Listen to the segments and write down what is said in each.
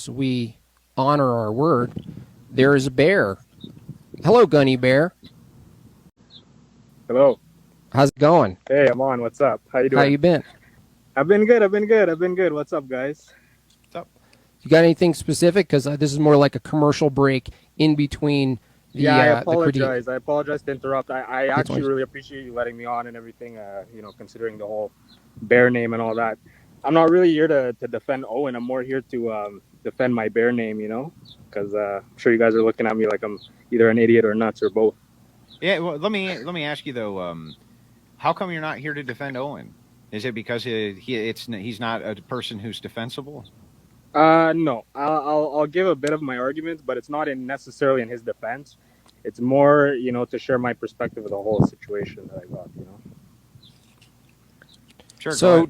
we honor our word, there is a bear. Hello, Gunny Bear. Hello. How's it going? Hey, I'm on. What's up? How you doing? How you been? I've been good. What's up, guys? What's up? You got anything specific? Because this is more like a commercial break in between the I the critique. apologize. I apologize to interrupt. I That's actually fine. really appreciate you letting me on and everything, considering the whole bear name and all that. I'm not really here to defend Owen. I'm more here to defend my bear name, because I'm sure you guys are looking at me like I'm either an idiot or nuts or both. Yeah, well, let me ask you though. How come you're not here to defend Owen? Is it because he's not a person who's defensible? No. I'll give a bit of my arguments, but it's not necessarily in his defense. It's more, to share my perspective of the whole situation that I got. Sure. So,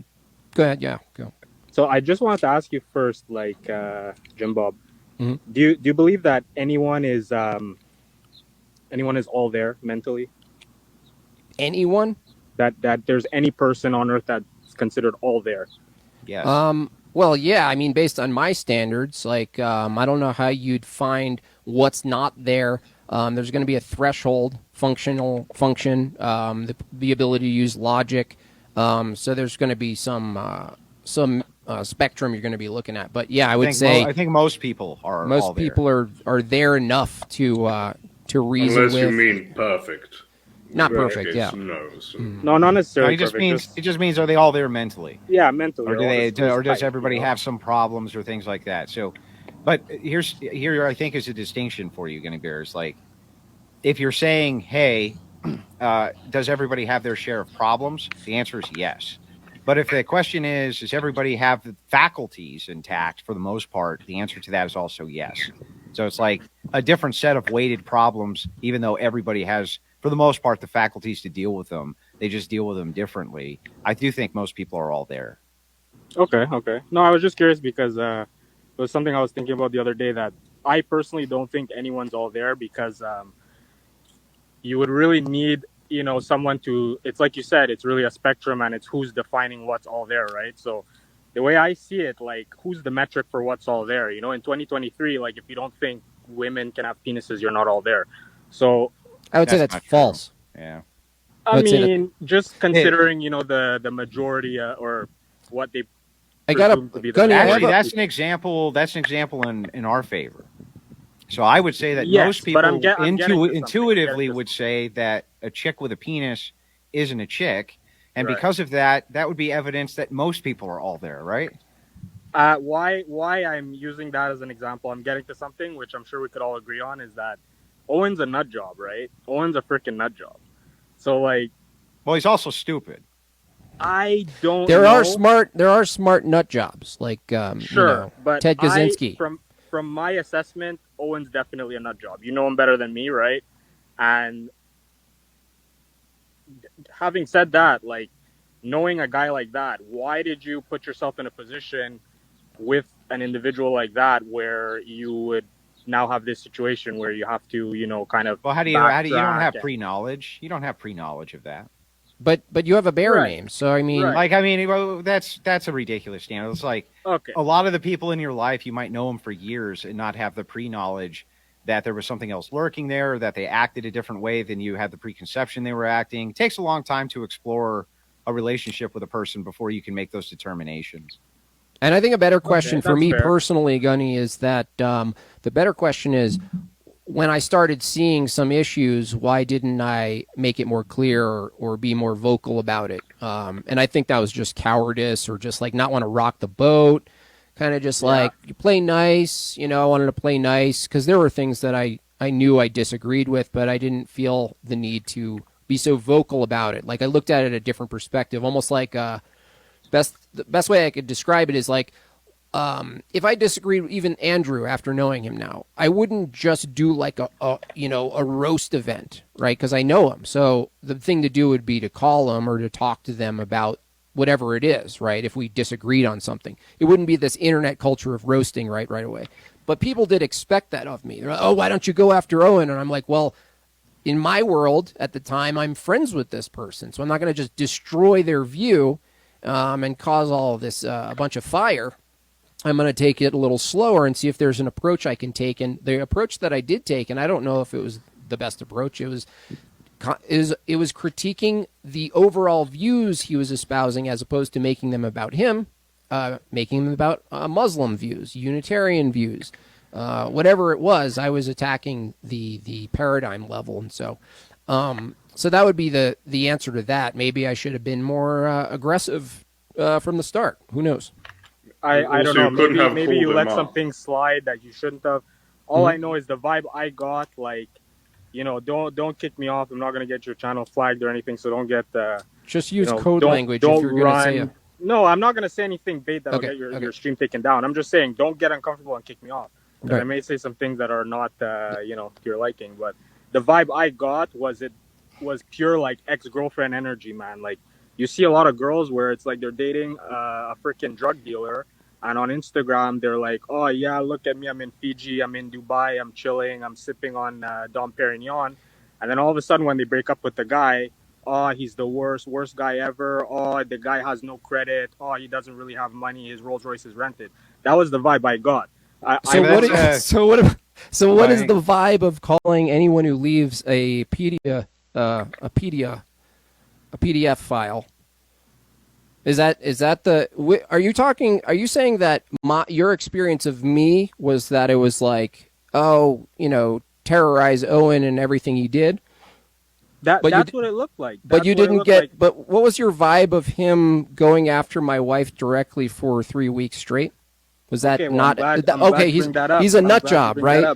go ahead. Yeah, go. So I just wanted to ask you first, like Jim Bob, Mm-hmm. do you believe that anyone is all there mentally? Anyone? That there's any person on earth that's considered all there? Yes. Well, yeah. I mean, based on my standards, like I don't know how you'd find what's not there. There's going to be a threshold function, the ability to use logic. So there's going to be some spectrum you're going to be looking at. But yeah, I think most people are. Most people are there enough to reason Unless with. you mean perfect. Not perfect, yeah. No, so. No, not necessarily. It just means are they all there mentally? Yeah, mentally. Or does everybody have some problems or things like that? So, but here I think is a distinction for you, Guinea Bears. Like, if you're saying, hey, does everybody have their share of problems? The answer is yes. But if the question is, does everybody have the faculties intact for the most part? The answer to that is also yes. So it's like a different set of weighted problems, even though everybody has, for the most part, the faculties to deal with them. They just deal with them differently. I do think most people are all there. Okay. No, I was just curious because it was something I was thinking about the other day that I personally don't think anyone's all there because you would really need, someone to, it's like you said, it's really a spectrum and it's who's defining what's all there, right? So the way I see it, like, who's the metric for what's all there? In 2023, like, if you don't think women can have penises, you're not all there. So I would say that's false. True. Yeah. I mean, just considering, the majority or what they presume to be the actually, that's an example. That's an example in our favor. So I would say that most people intuitively would say that a chick with a penis isn't a chick. And because of that, that would be evidence that most people are all there, right? Why I'm using that as an example, I'm getting to something which I'm sure we could all agree on, is that Owen's a nut job, right? Owen's a freaking nut job. So, like... Well, he's also stupid. I don't There know. There are smart nut jobs, like but Ted Kaczynski. From my assessment, Owen's definitely a nut job. You know him better than me, right? And having said that, like, knowing a guy like that, why did you put yourself in a position with an individual like that where you would now have this situation where you have to, kind of... Well, how do you don't have pre-knowledge? You don't have pre-knowledge of that. But you have a bear name, so I mean... Well, that's a ridiculous standard. It's like, a lot of the people in your life, you might know them for years and not have the pre-knowledge that there was something else lurking there, or that they acted a different way than you had the preconception they were acting. It takes a long time to explore a relationship with a person before you can make those determinations. And I think a better question for me personally, Gunny, is that the better question is, when I started seeing some issues, why didn't I make it more clear or be more vocal about it? And I think that was just cowardice or just like not want to rock the boat, kind of just like, you play nice. I wanted to play nice because there were things that I knew I disagreed with, but I didn't feel the need to be so vocal about it. Like I looked at it a different perspective, almost like the best way I could describe it is like, if I disagreed with even Andrew after knowing him now, I wouldn't just do like a roast event, right? Because I know him. So the thing to do would be to call him or to talk to them about whatever it is, right? If we disagreed on something, it wouldn't be this internet culture of roasting right away. But people did expect that of me. They're like, oh, why don't you go after Owen? And I'm like, well, in my world at the time, I'm friends with this person, so I'm not going to just destroy their view and cause all of this a bunch of fire. I'm going to take it a little slower and see if there's an approach I can take. And the approach that I did take, and I don't know if it was the best approach, it was critiquing the overall views he was espousing as opposed to making them about him, making them about Muslim views, Unitarian views, whatever it was. I was attacking the paradigm level, and so that would be the answer to that. Maybe I should have been more aggressive from the start. Who knows? I don't know. Maybe you let some things slide that you shouldn't have. All I know is the vibe I got, like, you know, don't kick me off. I'm not gonna get your channel flagged or anything, so don't get just use code language if you're gonna say it. No, I'm not gonna say anything bait that'll get your stream taken down. I'm just saying don't get uncomfortable and kick me off. Right. I may say some things that are not to your liking, but the vibe I got was pure like ex-girlfriend energy, man. Like, you see a lot of girls where it's like they're dating a freaking drug dealer, and on Instagram they're like, oh yeah, look at me, I'm in Fiji, I'm in Dubai, I'm chilling, I'm sipping on Dom Perignon, and then all of a sudden when they break up with the guy, oh, he's the worst guy ever, oh, the guy has no credit, oh, he doesn't really have money, his Rolls Royce is rented. That was the vibe I got. So what is the vibe of calling anyone who leaves a PDF file? Is that the? Are you saying that your experience of me was that it was like, oh, terrorize Owen and everything he did? That's what it looked like. But you didn't get. But what was your vibe of him going after my wife directly for 3 weeks straight? Was that not okay? He's a nut job, right?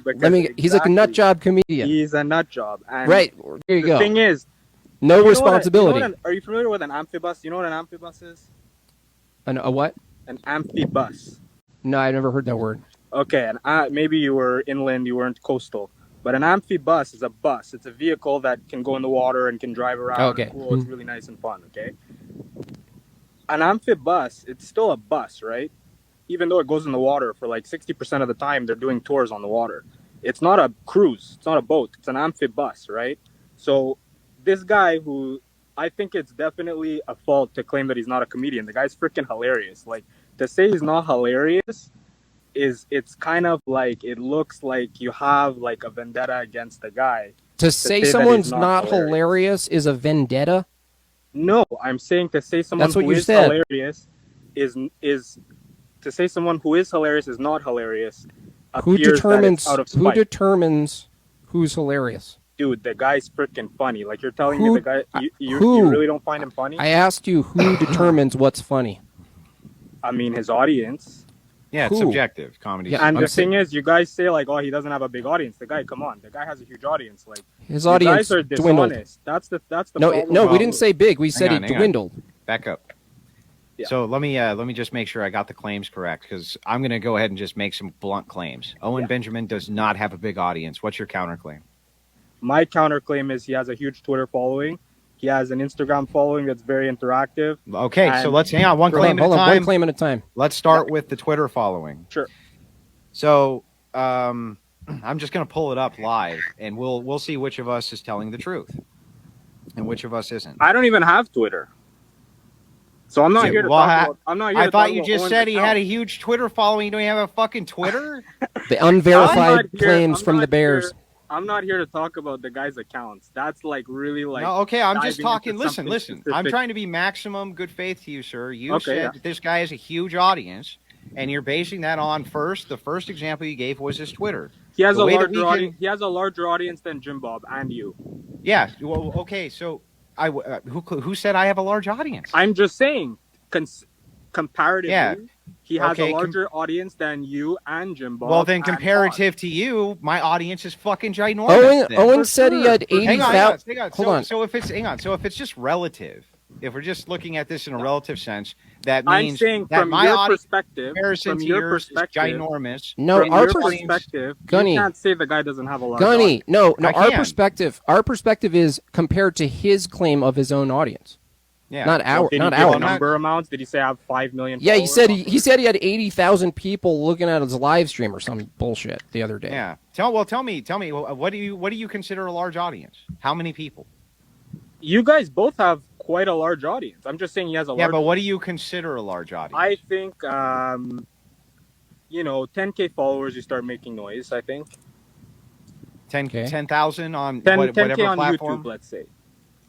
He's a nut job comedian. He's a nut job, right? There you go. The thing is, no responsibility. Are you familiar with an amphibus? You know what an amphibus is? A what? An amphibus. No, I never heard that word. Okay, and maybe you were inland, you weren't coastal. But an amphibus is a bus. It's a vehicle that can go in the water and can drive around. Okay. Cool. It's really nice and fun, okay? An amphibus, it's still a bus, right? Even though it goes in the water for like 60% of the time, they're doing tours on the water. It's not a cruise. It's not a boat. It's an amphibus, right? So this guy who, I think it's definitely a fault to claim that he's not a comedian. The guy's freaking hilarious. Like, to say he's not hilarious it's kind of like, it looks like you have like a vendetta against the guy. To say someone's not hilarious is a vendetta? No, I'm saying to say someone who is hilarious is to say someone who is hilarious is not hilarious. Who determines who's hilarious? Dude, the guy's freaking funny. Like, you're telling me the guy you really don't find him funny? I asked you who determines what's funny. I mean, his audience. Yeah, it's subjective comedy. Yeah, and the thing is, you guys say like, "Oh, he doesn't have a big audience." The guy, come on, the guy has a huge audience. Like, his audience guys are dishonest. That's the problem. No, we didn't say big. We said it dwindled. Back up. Yeah. So let me just make sure I got the claims correct, because I'm going to go ahead and just make some blunt claims. Owen Benjamin does not have a big audience. What's your counterclaim? My counterclaim is he has a huge Twitter following. He has an Instagram following that's very interactive. Okay, so let's hang on. One claim at a time. Let's start with the Twitter following. Sure. So I'm just going to pull it up live, and we'll see which of us is telling the truth and which of us isn't. I don't even have Twitter, so I'm not here to talk about. I'm not here. I thought you just said he had a huge Twitter following. You don't even have a fucking Twitter. The unverified claims from the Bears. I'm not here to talk about the guy's accounts. That's like really like. No, okay, I'm just talking. Listen. Specific. I'm trying to be maximum good faith to you, sir. You said that this guy has a huge audience, and you're basing that on the first example you gave was his Twitter. He has a larger audience. He has a larger audience than Jim Bob and you. Yeah. Well, okay. So who said I have a large audience? I'm just saying, comparatively. Yeah. He has a larger audience than you and Jim Bob. Well, then comparative to you, my audience is fucking ginormous. Owen said he had 80,000. Hold on. So if it's just relative, if we're just looking at this in a relative sense, that means I'm saying that from your perspective, is ginormous. No, our perspective, Gunny, you can't say the guy doesn't have a large audience. No. Our perspective is compared to his claim of his own audience. Yeah. Not our number amounts. Did he say I have 5 million? Yeah, he said he had 80,000 people looking at his live stream or some bullshit the other day. Yeah. Tell me, what do you consider a large audience? How many people? You guys both have quite a large audience. I'm just saying he has a large. Yeah, but what do you consider a large audience? I think 10K followers, you start making noise. I think 10,000 on 10K whatever on platform. YouTube, let's say.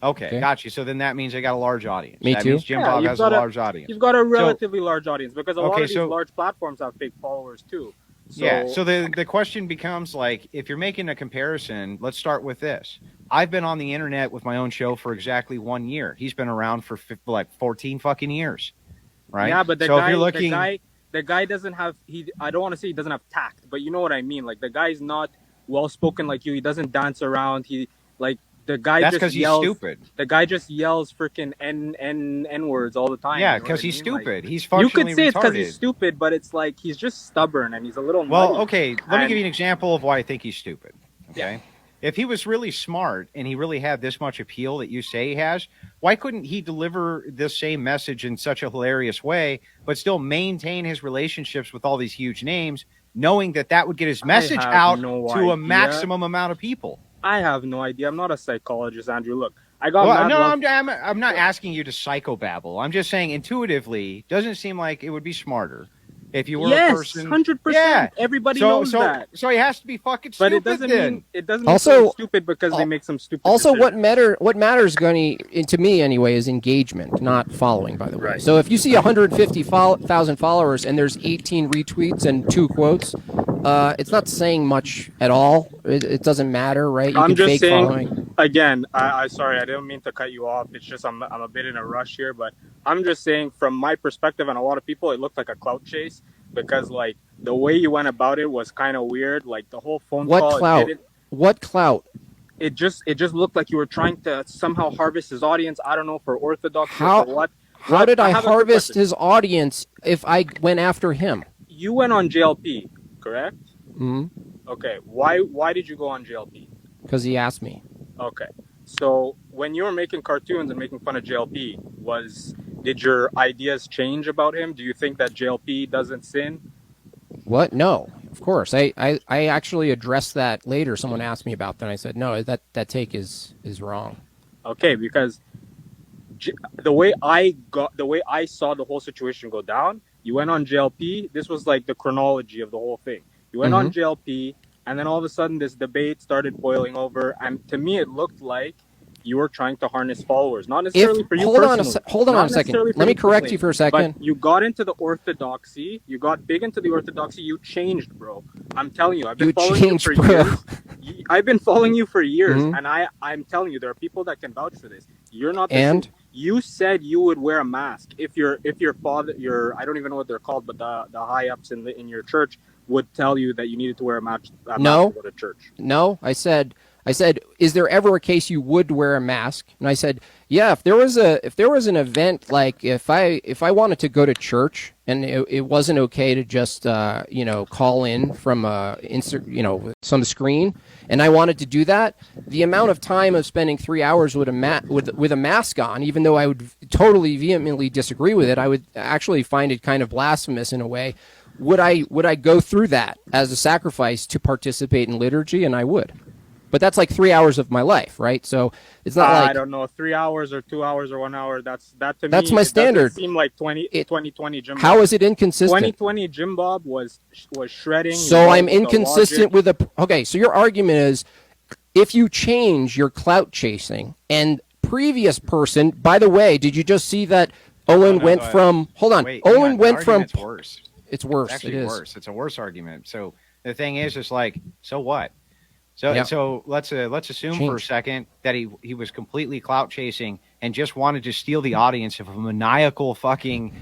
Okay, got you. So then that means they got a large audience. Me that too. means Jim Bob you've has a got large audience. You've got a relatively large audience because a lot of these so- large platforms have fake followers too. So, Yeah. So the question becomes like, if you're making a comparison, let's start with this. I've been on the internet with my own show for exactly 1 year. He's been around for like 14 fucking years, right? Yeah, but so if you're looking, the guy doesn't have I don't want to say he doesn't have tact, but you know what I mean. Like the guy's not well spoken like you. He doesn't dance around. The guy that's just because he's yells. stupid. The guy just yells freaking n words all the time. Yeah, you know because what I he's mean? stupid. Like, He's you functionally could say it's because retarded. he's stupid, but it's like he's just stubborn and he's a little. Well, nutty. okay. Let me And- give you an example of why I think he's stupid. Okay. Yeah. If he was really smart and he really had this much appeal that you say he has, why couldn't he deliver this same message in such a hilarious way, but still maintain his relationships with all these huge names, knowing that would get his message have out no to idea. a maximum amount of people? I have no idea. I'm not a psychologist, Andrew. Look, I got Well, mad no, love- I'm not asking you to psychobabble. I'm just saying intuitively, doesn't it seem like it would be smarter if you were a person? 100%. Yeah. Everybody knows that. So he has to be fucking But stupid. it doesn't then. mean Also- they're stupid because they make some stupid. Also, decisions. what matters, Gunny, to me anyway, is engagement, not following. By the way, Right. so if you see 150,000 followers and there's 18 retweets and 2 quotes, it's not saying much at all. It doesn't matter, right? You I'm can just fake saying. following. Again, I sorry, I didn't mean to cut you off. It's just I'm a bit in a rush here, but I'm just saying from my perspective and a lot of people, it looked like a clout chase because like the way you went about it was kind of weird. Like the whole phone What call. clout? What clout? It just looked like you were trying to somehow harvest his audience. I don't know for orthodoxy How- or what. How did I have a quick harvest question. his audience if I went after him? You went on JLP, correct? Hmm. Okay. Why did you go on JLP? Because he asked me. Okay. So when you were making cartoons and making fun of JLP, did your ideas change about him? Do you think that JLP doesn't sin? What? No, of course. I actually addressed that later. Someone asked me about that. And I said, no, that take is wrong. Okay, because the way I saw the whole situation go down, you went on JLP. This was like the chronology of the whole thing. You went on JLP, and then all of a sudden this debate started boiling over, and to me it looked like you were trying to harness followers, not necessarily for you personally. Hold on Not a second. necessarily for Let me you correct personally, you for a second. But you got into the orthodoxy. You got big into the orthodoxy. You changed, bro. I'm telling you. I've been following changed, you for bro. years. I've been following you for years, Mhm. and I'm telling you, there are people that can vouch for this. You're not. And? You said you would wear a mask if your father, I don't even know what they're called, but the high ups in your church would tell you that you needed to wear a mask No. to go to church. No, I said, is there ever a case you would wear a mask? And I said, yeah, if there was an event, like if I wanted to go to church and it wasn't okay to just call in from some screen, and I wanted to do that, the amount of time of spending 3 hours with a mask on, even though I would totally vehemently disagree with it, I would actually find it kind of blasphemous in a way. Would I go through that as a sacrifice to participate in liturgy? And I would. But that's like 3 hours of my life, right? So it's not like I don't know, 3 hours or 2 hours or 1 hour. That to me. That's my it standard. doesn't seem like 2020 Jim. How is it inconsistent? 2020 Jim Bob was shredding. So I'm with the inconsistent logic. with okay. So your argument is, if you change your clout chasing and previous person. By the way, did you just see that Owen went from? Hold on. Wait, hang Owen on, went the from. argument's worse. It's worse. It's actually it is. worse. It's a worse argument. So the thing is, it's like, so what? So Yep. so let's assume for a second that he was completely clout chasing and just wanted to steal the audience of a maniacal fucking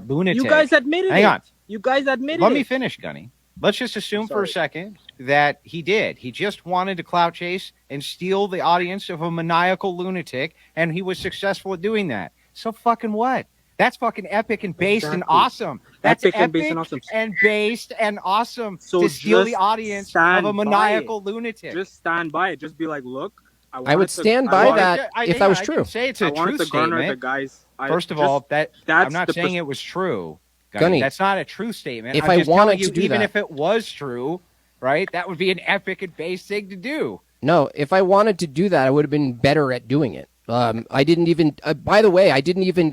lunatic. You guys admitted it. Hang on. You guys admitted Let it. me finish, Gunny. Let's just assume for a Sorry. second that he did. He just wanted to clout chase and steal the audience of a maniacal lunatic, and he was successful at doing that. So fucking what? That's fucking epic and based and Exactly. awesome. That's Epic epic and based and awesome. and based and awesome So to steal just the audience of stand a by maniacal it. lunatic. Just stand by it. Just be like, look. I would stand by that if that was I true. can say it's I a wanted true to garner the statement. guys. First of all, I'm that's not the saying it was true. Gunny, That's not a true statement. if I'm I just wanted telling you, to do even that- if it was true, right, that would be an epic and base thing to do. No, if I wanted to do that, I would have been better at doing it. I didn't even. By the way, I didn't even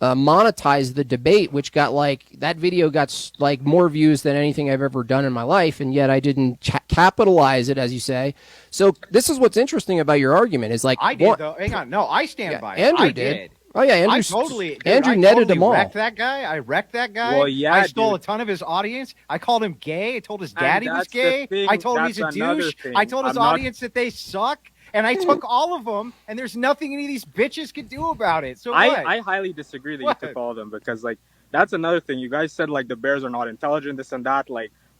monetize the debate, which got that video got more views than anything I've ever done in my life, and yet I didn't capitalize it, as you say. So this is what's interesting about your argument is I did though. Hang on, no, I stand by it. Andrew I did. Oh yeah, Andrew. Andrew netted them all. I wrecked that guy. Well, yeah, I stole dude. a ton of his audience. I called him gay. I told his daddy was gay. I told him he's a douche. I told his audience that they suck. And I took all of them, and there's nothing any of these bitches could do about it. So I highly disagree that you took all of them, because that's another thing. You guys said the bears are not intelligent, this and that.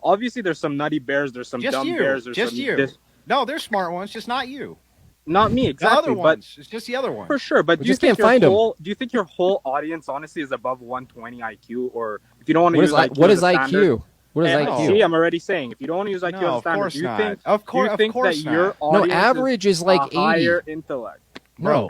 Obviously there's some nutty bears, there's some dumb bears, there's just you. No, there's smart ones, just not you. Not me, exactly. The other ones, it's just the other ones. For sure, but do you think do you think your whole audience honestly is above 120 IQ, or if you don't want to use IQ? What is IQ? What is IQ? See, I'm already saying, if you don't want to use IQ as a standard, do you think that your audience average is like 80. Higher intellect? Bro,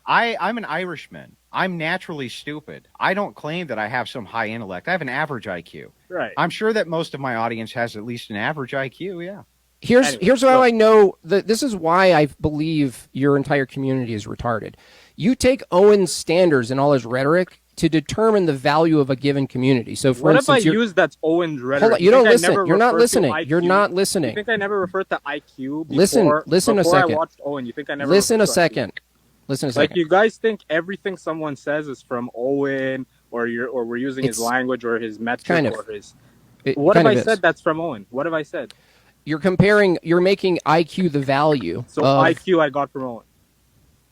I'm an Irishman. I'm naturally stupid. I don't claim that I have some high intellect. I have an average IQ. Right. I'm sure that most of my audience has at least an average IQ, yeah. Here's how I know that this is why I believe your entire community is retarded. You take Owen's standards and all his rhetoric to determine the value of a given community. So, for what instance, if I use that's Owen's rhetoric? Hold on, you don't listen. You're not listening. You're not listening. You think I never referred to IQ before? Listen a second. I watched Owen. You think I never? Listen a second. Listen a second. You guys think everything someone says is from Owen, or we're using his language or his metric or his. What have I said that's from Owen? What have I said? You're making IQ the value. So IQ I got from Owen.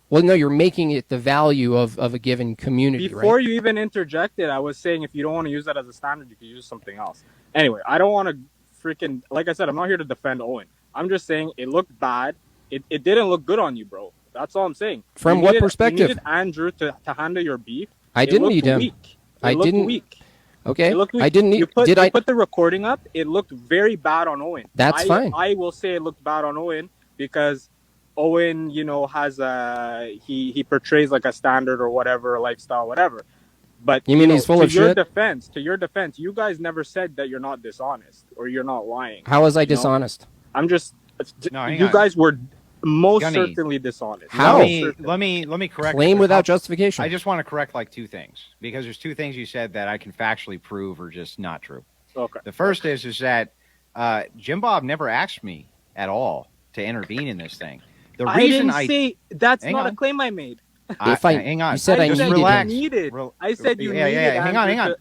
Well, no, you're making it the value of a given community. Before you even interjected, I was saying if you don't want to use that as a standard, you can use something else. Anyway, I don't want to freaking, like I said, I'm not here to defend Owen. I'm just saying it looked bad. It didn't look good on you, bro. That's all I'm saying. From what perspective? You needed Andrew to handle your beef. I didn't need him. I didn't. Weak. Okay, I didn't need. Did I put the recording up? It looked very bad on Owen. That's fine. I will say it looked bad on Owen because Owen, has he portrays like a standard or whatever, a lifestyle, whatever. But you mean he's full of shit? To your defense, you guys never said that you're not dishonest or you're not lying. How was I dishonest? I'm just. You guys were most certainly dishonest. How? Let me correct. Claim without justification. I just want to correct two things, because there's two things you said that I can factually prove are just not true. Okay. The first is that Jim Bob never asked me at all to intervene in this thing. The reason I didn't say that's not a claim I made. Hang on. You said I needed. I said you needed. Hang on.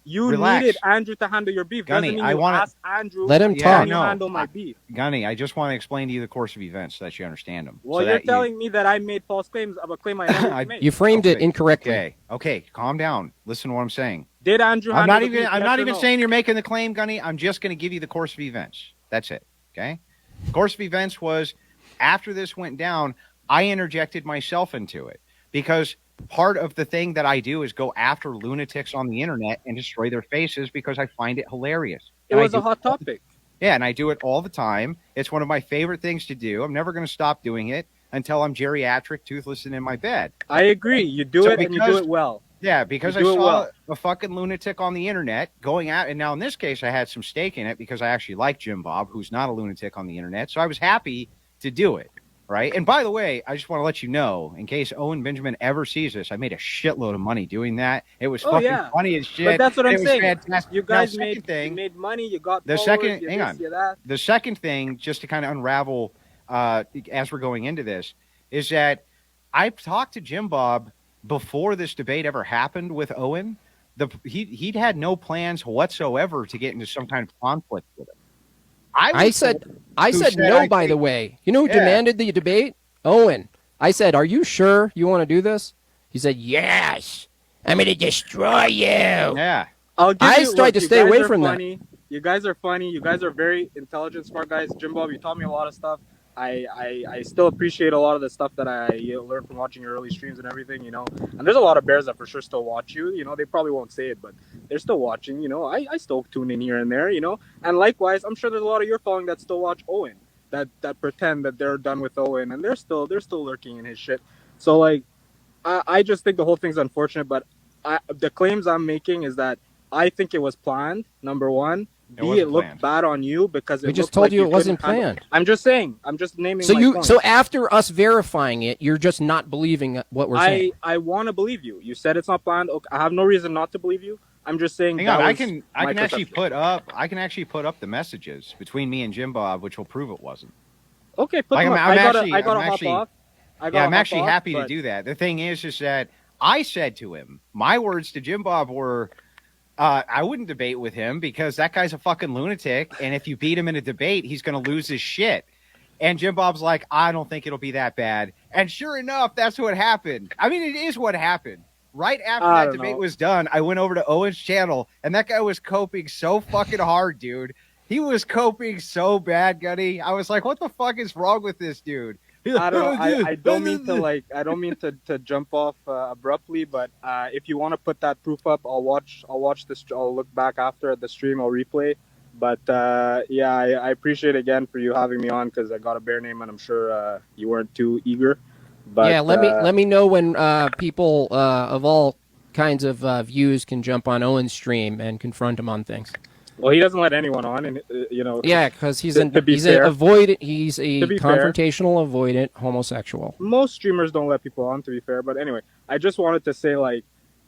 You needed Andrew to handle your beef. Gunny, doesn't mean you asked Andrew. Let him talk. To handle my beef. Gunny, I just want to explain to you the course of events so that you understand them. Well, you're telling me that I made false claims of a claim I never made. You framed it incorrectly. Okay, calm down. Listen to what I'm saying. Did Andrew? I'm not even saying you're making the claim, Gunny. I'm just going to give you the course of events. That's it. Okay. The course of events was after this went down, I interjected myself into it because part of the thing that I do is go after lunatics on the internet and destroy their faces because I find it hilarious. It was a hot topic. Yeah, and I do it all the time. It's one of my favorite things to do. I'm never going to stop doing it until I'm geriatric, toothless, and in my bed. I agree. You do it and you do it well. Yeah, because I saw a fucking lunatic on the internet going out, and now in this case I had some stake in it because I actually like Jim Bob, who's not a lunatic on the internet, so I was happy to do it. Right. And by the way, I just want to let you know, in case Owen Benjamin ever sees this, I made a shitload of money doing that. It was fucking funny as shit. But that's what I'm saying. Fantastic. You guys made money. You got the followers, second. Hang on. The second thing, just to kind of unravel as we're going into this, is that I talked to Jim Bob before this debate ever happened with Owen. He'd had no plans whatsoever to get into some kind of conflict with him. I said no, by the way. You know who demanded the debate? Owen. I said, are you sure you want to do this? He said, yes. I'm going to destroy you. Yeah. I tried to stay away from that. You guys are funny. You guys are very intelligent, smart guys. Jim Bob, you taught me a lot of stuff. I still appreciate a lot of the stuff that I learned from watching your early streams and everything, And there's a lot of bears that for sure still watch you. They probably won't say it, but they're still watching. I still tune in here and there. And likewise, I'm sure there's a lot of your following that still watch Owen, that pretend that they're done with Owen, and they're still lurking in his shit. So I just think the whole thing's unfortunate. But the claims I'm making is that I think it was planned. Number one. B, it looked bad on you because we just told you it wasn't planned. I'm just saying. I'm just naming. So after us verifying it, you're just not believing what we're saying. I want to believe you. You said it's not planned. Okay, I have no reason not to believe you. I'm just saying. Hang on, I can actually put up the messages between me and Jim Bob, which will prove it wasn't. Okay, put them up. I gotta hop off. I'm actually happy to do that. The thing is that I said to him, my words to Jim Bob were, I wouldn't debate with him because that guy's a fucking lunatic, and if you beat him in a debate, he's going to lose his shit. And Jim Bob's like, I don't think it'll be that bad. And sure enough, that's what happened. I mean, it is what happened. Right after that debate was done, I went over to Owen's channel, and that guy was coping so fucking hard, dude. He was coping so bad, Gunny. I was like, what the fuck is wrong with this dude? I don't know. I don't mean to jump off abruptly, but if you want to put that proof up, I'll watch this. I'll look back after at the stream. I'll replay. But I appreciate again for you having me on because I got a bear name and I'm sure you weren't too eager. But yeah, let me know when people of all kinds of views can jump on Owen's stream and confront him on things. Well, he doesn't let anyone on, and Yeah, because he's a confrontational, avoidant homosexual. Most streamers don't let people on, to be fair. But anyway, I just wanted to say, like,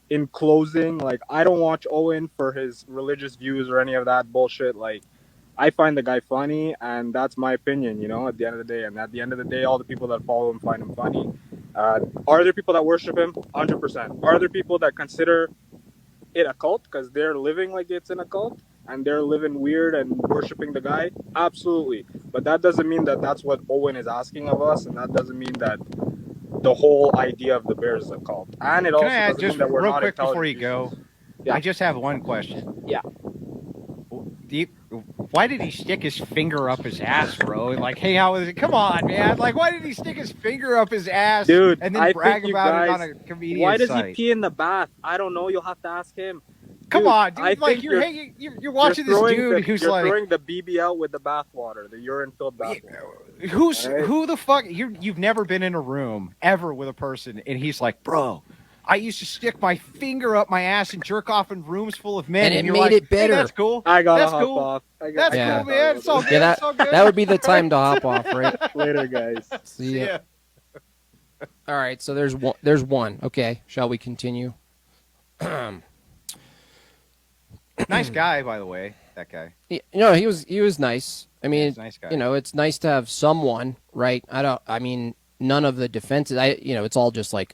in closing, like, I don't watch Owen for his religious views or any of that bullshit. Like, I find the guy funny, and that's my opinion. At the end of the day, and at the end of the day, all the people that follow him find him funny. Are there people that worship him? 100%. Are there people that consider it a cult because they're living like it's in a cult? And they're living weird and worshiping the guy? Absolutely. But that doesn't mean that that's what Owen is asking of us, and that doesn't mean that the whole idea of the Bears is a cult. And it also doesn't mean that we're real not quick before you go, Yeah. I just have one question. Yeah. Why did he stick his finger up his ass, bro? And like, hey, how is it? Come on, man. Like, why did he stick his finger up his ass, dude, and then brag about it on a comedian's Why does site? he pee in the bath? I don't know. You'll have to ask him. Come on, dude. I like think you're watching this dude who's like throwing the BB out with the bathwater, the urine-filled bathwater. Who the fuck? You've never been in a room ever with a person, and he's like, bro, I used to stick my finger up my ass and jerk off in rooms full of men, and it you're made like, it better. Hey, that's cool. I gotta that's hop cool. off. That's cool, man. It's all good. Yeah, it's all good. that would be the time to hop off, right? Later, guys. See ya. All right, so there's one. Okay, shall we continue? Nice guy, by the way. That guy. He was nice. I mean, He's a nice guy. It's nice to have someone, right? None of the defenses. It's all just like